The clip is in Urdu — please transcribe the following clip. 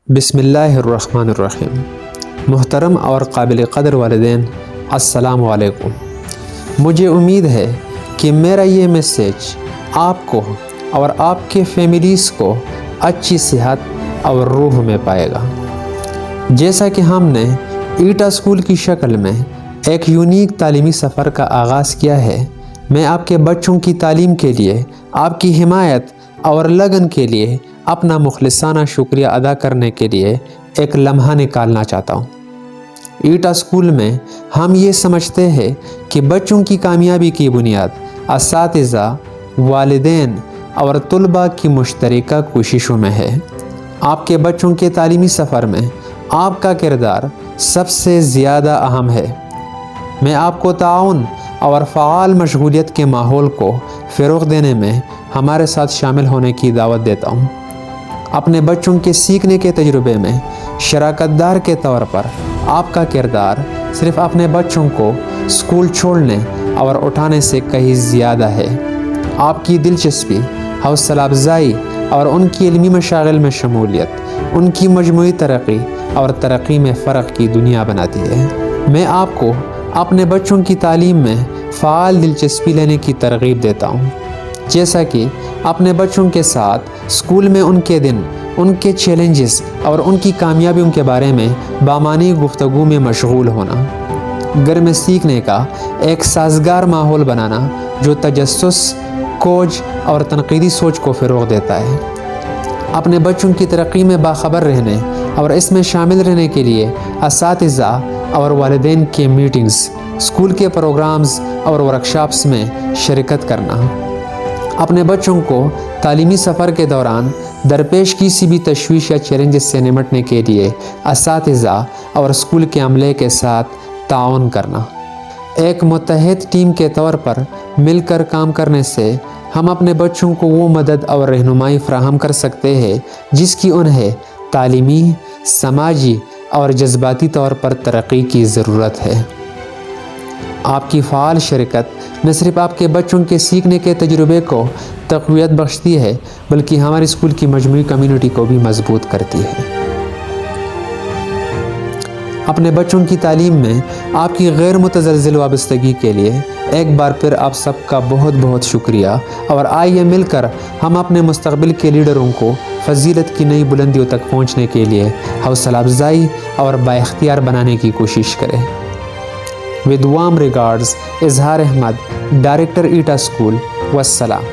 بسم اللہ الرحمن الرحیم۔ محترم اور قابل قدر والدین، السلام علیکم۔ مجھے امید ہے کہ میرا یہ میسیج آپ کو اور آپ کے فیملیز کو اچھی صحت اور روح میں پائے گا۔ جیسا کہ ہم نے ایٹا اسکول کی شکل میں ایک یونیک تعلیمی سفر کا آغاز کیا ہے، میں آپ کے بچوں کی تعلیم کے لیے آپ کی حمایت اور لگن کے لیے اپنا مخلصانہ شکریہ ادا کرنے کے لیے ایک لمحہ نکالنا چاہتا ہوں۔ ایٹا اسکول میں ہم یہ سمجھتے ہیں کہ بچوں کی کامیابی کی بنیاد اساتذہ، والدین اور طلباء کی مشترکہ کوششوں میں ہے۔ آپ کے بچوں کے تعلیمی سفر میں آپ کا کردار سب سے زیادہ اہم ہے۔ میں آپ کو تعاون اور فعال مشغولیت کے ماحول کو فروغ دینے میں ہمارے ساتھ شامل ہونے کی دعوت دیتا ہوں۔ اپنے بچوں کے سیکھنے کے تجربے میں شراکت دار کے طور پر آپ کا کردار صرف اپنے بچوں کو اسکول چھوڑنے اور اٹھانے سے کہیں زیادہ ہے۔ آپ کی دلچسپی، حوصلہ افزائی اور ان کی علمی مشاغل میں شمولیت ان کی مجموعی ترقی اور ترقی میں فرق کی دنیا بناتی ہے۔ میں آپ کو اپنے بچوں کی تعلیم میں فعال دلچسپی لینے کی ترغیب دیتا ہوں، جیسا کہ اپنے بچوں کے ساتھ اسکول میں ان کے دن، ان کے چیلنجز اور ان کی کامیابیوں کے بارے میں بامعنی گفتگو میں مشغول ہونا۔ گھر میں سیکھنے کا ایک سازگار ماحول بنانا جو تجسس، کھوج اور تنقیدی سوچ کو فروغ دیتا ہے۔ اپنے بچوں کی ترقی میں باخبر رہنے اور اس میں شامل رہنے کے لیے اساتذہ اور والدین کے میٹنگز، اسکول کے پروگرامز اور ورکشاپس میں شرکت کرنا۔ اپنے بچوں کو تعلیمی سفر کے دوران درپیش کسی بھی تشویش یا چیلنجز سے نمٹنے کے لیے اساتذہ اور اسکول کے عملے کے ساتھ تعاون کرنا۔ ایک متحد ٹیم کے طور پر مل کر کام کرنے سے ہم اپنے بچوں کو وہ مدد اور رہنمائی فراہم کر سکتے ہیں جس کی انہیں تعلیمی، سماجی اور جذباتی طور پر ترقی کی ضرورت ہے۔ آپ کی فعال شرکت نہ صرف آپ کے بچوں کے سیکھنے کے تجربے کو تقویت بخشتی ہے بلکہ ہمارے اسکول کی مجموعی کمیونٹی کو بھی مضبوط کرتی ہے۔ اپنے بچوں کی تعلیم میں آپ کی غیر متزلزل وابستگی کے لیے ایک بار پھر آپ سب کا بہت بہت شکریہ، اور آئیے مل کر ہم اپنے مستقبل کے لیڈروں کو فضیلت کی نئی بلندیوں تک پہنچنے کے لیے حوصلہ افزائی اور بااختیار بنانے کی کوشش کریں۔ With warm regards, اظہار احمد، ڈائریکٹر ایٹا اسکول، والسلام۔